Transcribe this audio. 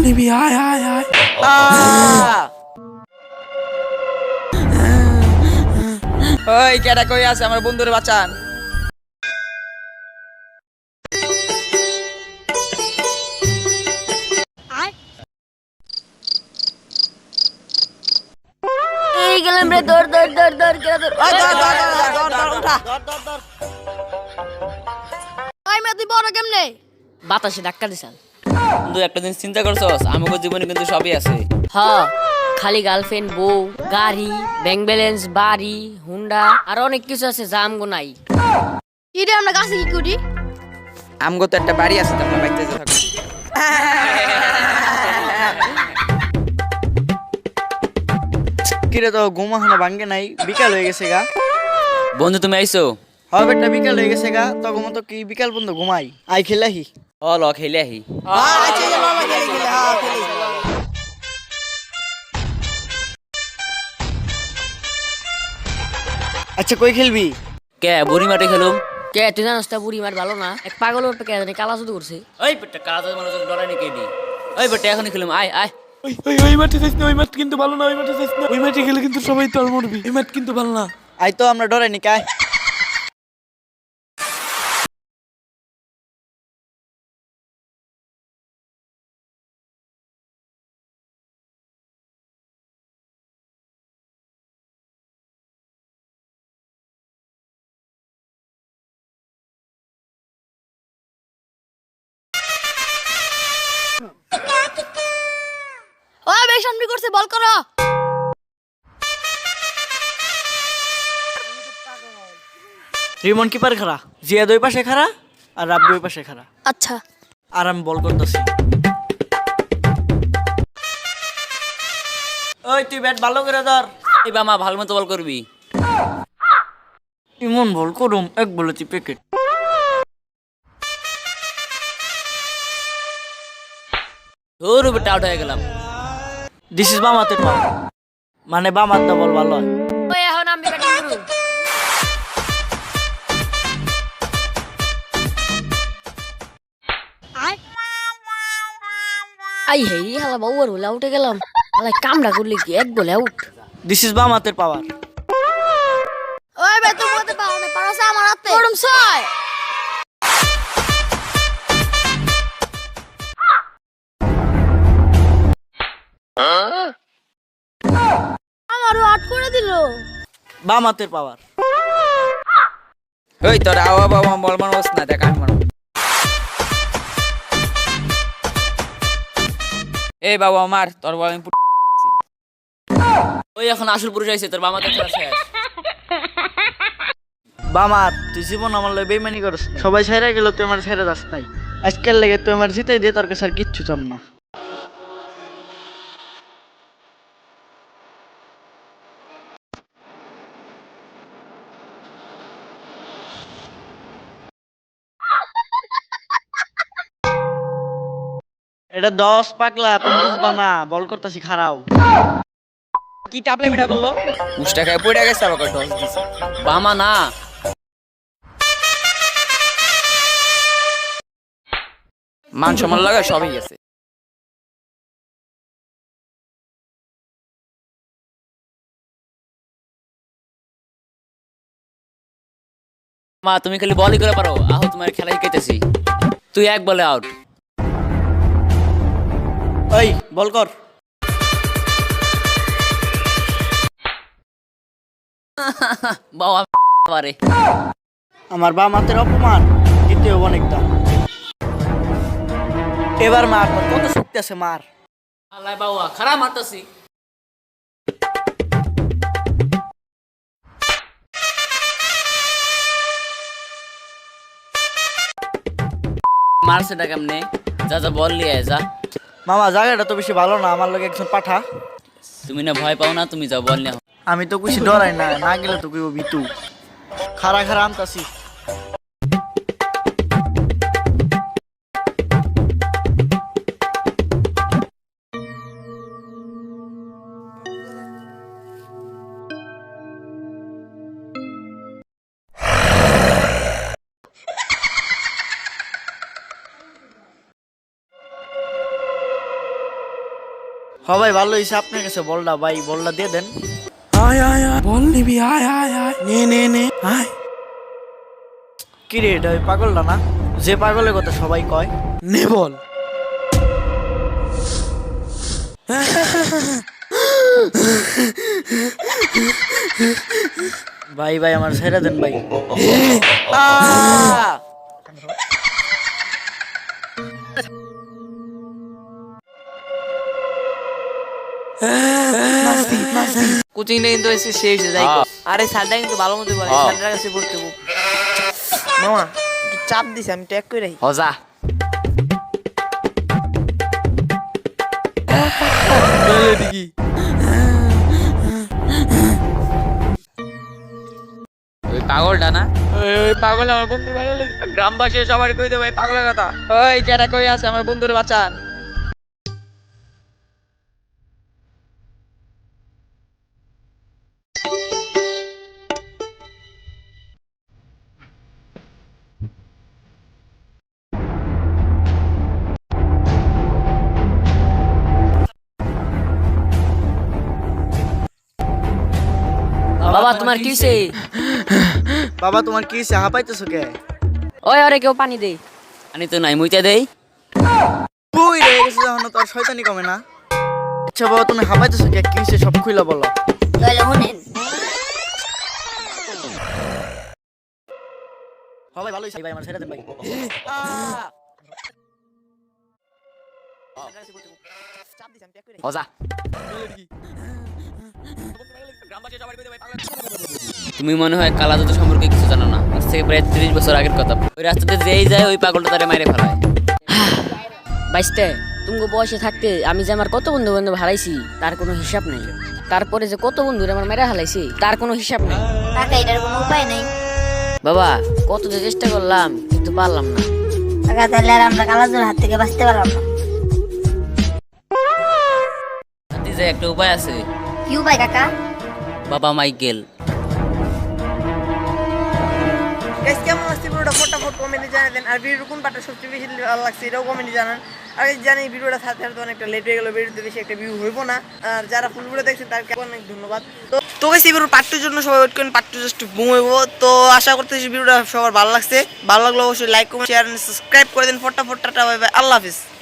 নিবি, আয় আয় আয়। ওই কেডা কই আছে আমার বন্ধুরে বাঁচান। এই গেলাম রে, দৌড় দৌড় দৌড় দৌড় কেরা দৌড়। ওই মে তুই বড় কেমনে? বাতাসে ধাক্কা দিছাল। বন্ধু একটা দিন চিন্তা করছস আমাদের জীবনে কিন্তু সবই আছে। হ্যাঁ, খালি গার্লফ্রেন্ড, বউ, গাড়ি, ব্যাংক ব্যালেন্স, বাড়ি, হুন্ডা আর অনেক কিছু আছে যা আমগো নাই। ইরে আমরা কাছে কি করি? আমগো তো একটা বাড়ি আছে, তোমরা বাইতে থাকো। কিরে তো ঘুম এখনো ভাঙ্গে নাই, বিকাল হয়ে গেছে গা। বন্ধু তুমি আইছো? হবে একটা বিকাল হয়ে গেছে গা, তখন মতো কি বিকাল পর্যন্ত ঘুমাই? আই খেলাহি। ও ল খেলে আহি। আচ্ছা কই খেলবি? কে বুড়ি মাঠে খেলুম? কে তুই জানিস তা বুড়ি মার ভালো না? এক পাগল ওর কে জানি কালা শুধু করছে। ওই বেটা কাজ মানুষ ডরাই নি কেডি। ওই বেটা এখনই খেলুম, আয় আয়। ওই ওই ওই মাঠে যাইস না, ওই মাঠ কিন্তু ভালো না, ওই মাঠে যাইস না। ওই মাঠে গেলে কিন্তু সবাই তোর মরবি, ওই মাঠ কিন্তু ভালো না। আই তো আমরা ডরাইনি কায়। ও বেশ সামনে করছে, বল করো। রিমন কিপার খারা, জিয়াদ ওই পাশে খারা আর রাব্বি ওই পাশে খারা। আচ্ছা, আর আমি বল করতেছি। ওই তুই ব্যাট ভালো করে ধর। এই বামা ভালো মতো বল করবি। ইমন বল করুম, এক বলেছি প্যাকেট। ধুর বেটা আউট হয়ে গেলাম। দিস ইজ বাম হাতের বল, মানে বাম হাতটা বল ভালো হয়। ওই এখন আমি ব্যাটিং করব। আই হেই হালা বাউর হলা উঠে গেলাম। হালা কামড়া করলি কি এক বলে আউট। দিস ইজ বাম হাতের পাওয়ার। ওই বে তুমি মতে পাও না, পারছ আমার হাতে পড়ুম ছয়। আমারও আউট করে দিল। বাম হাতের পাওয়ার। ওই তোর আওয়া বাবা বল মারবস না, দেখ আমি মারব। এই বাবা মার, তোর বল আমি ওই এখন আসল পুরুষ আইছে, তোর বামাতে খেলা শেষ। বাম হাত, তুই জীবন আমার লয় বেইমানি করছ। সবাই ছেড়ে গেল, তুই আমার ছেড়ে যাস নাই। আজকের লেগে তুই আমার জিতে দিয়ে তোর কাছে আর কিচ্ছু চাম না। এটা 10 পাগলা, তুমি বুঝবা না, বল করতেছি খারাও। কি টাপলে মিঠা করলো? উষ্টা খায় পড়ে গেছে, আবার টস দিছে। বামা না, মান সম্মান লাগা সবই গেছে। মা তুমি খালি বলই করে পারো, আহো তোমার খেলা শিখাইতেছি। তুই এক বলে আউট। ওই বল কর। বাবা পারে। আমার বাম হাতের অপমান দ্বিতীয় অনেকটা। এবার মার, তোর কত শক্তি আছে, মার। আল্লাহ বাবা খারাপ মারতাছি। মারছে না কেমনে? যা যা বল লিয়ে যা। মামা জায়গাটা তো বেশি ভালো না, আমার লোক একজন পাঠা। তুমি না ভয় পাও না, তুমি যাও বল নিয়ে। আমি তো কিছু ডরাই না, না গেলে তো কইব ভিতু। খারা খারা আমতাছি। ভাই ভালো হয়েছে আপনার কাছে বলটা, ভাই বলটা দিয়ে দেন। আয় আয় আয় বল নিবি, আয় আয় আয় নে নে নে আয়। কি রে এটা ওই পাগলটা না, যে পাগলের কথা সবাই কয়? নে বল। ভাই আমার ছেড়ে দেন ভাই। কোচিং টা কিন্তু এসে শেষ হয়ে যায়। আরে স্যারটা কিন্তু ভালো মতো বলে, স্যারটার কাছে পড়তে বল। মামা একটু চাপ দিছে, আমি ট্যাগ করে রাখি। হজা ওই পাগলটা না, ওই পাগল আমার বন্ধু ভালো লাগে। গ্রামবাসী সবার কই দেবে পাগলের কথা। ওই কেটা কই আছে আমার বন্ধুর বাঁচান। বাবা তোমার কি হইছে? বাবা তোমার কি হয়েছে, হাঁপাইতেছো কে? ওই আরে কেউ পানি দে। আনি তো নাই, মুইতে দেই। বই রয়ে গেছে যখন তো আর শয়তানি কমে না। আচ্ছা বাবা তুমি হাঁপাইতেছো কে, কি হয়েছে সব খুইলা বলো। তাহলে শুনেন। ভাই ভালো হয়েছে, ভাই আমার ছেড়ে দেন ভাই। হজা তুমি মনে হয় কালা জাদু সম্পর্কে কিছু জানো না। আজ থেকে প্রায় 30 বছর আগের কথা। ওই রাস্তাতে যেই যায় ওই পাগলটা তারে মাইরে ফেলায়। বাইস্তে তুমি বয়সে থাকতে আমি যে আমার কত বন্ধু বান্ধব হারাইছি তার কোনো হিসাব নেই। তারপরে যে কত বন্ধুরে আমার মেরে হারাইছি তার কোনো হিসাব নেই। কাকা এটার কোনো উপায় নেই। বাবা কত যে চেষ্টা করলাম কিন্তু পারলাম না। কাকা তাহলে আর আমরা কালাজুর হাত থেকে বাঁচতে পারলাম না। হাতি যে একটা উপায় আছে। কি উপায় কাকা? বাবা মাইকেল। গাইস কেমন লাগছে ভিডিওটা ফটাফট কমেন্টে জানিয়ে দেন। আর ভিডিওর কোন পার্টটা সবচেয়ে বেশি ভালো লাগছে এটাও কমেন্টে জানান। আর জানি ভিডিওটা ছাড়তে ছাড়তে অনেকটা লেট হয়ে গেল, ভিডিওতে বেশি একটা ভিউ হইব না। আর যারা ফুল ভিডিও দেখছেন তাদেরকে অনেক ধন্যবাদ। তো গাইস এই ভিডিওর পার্ট 2 জন্য সবাই ওয়েট করেন, পার্ট 2 জাস্ট বুম হইব। তো আশা করতেছি ভিডিওটা সবার ভালো লাগছে। ভালো লাগলে অবশ্যই like comment share and subscribe করে দেন। ফটাফট টাটা বাই বাই, আল্লাহ হাফেজ।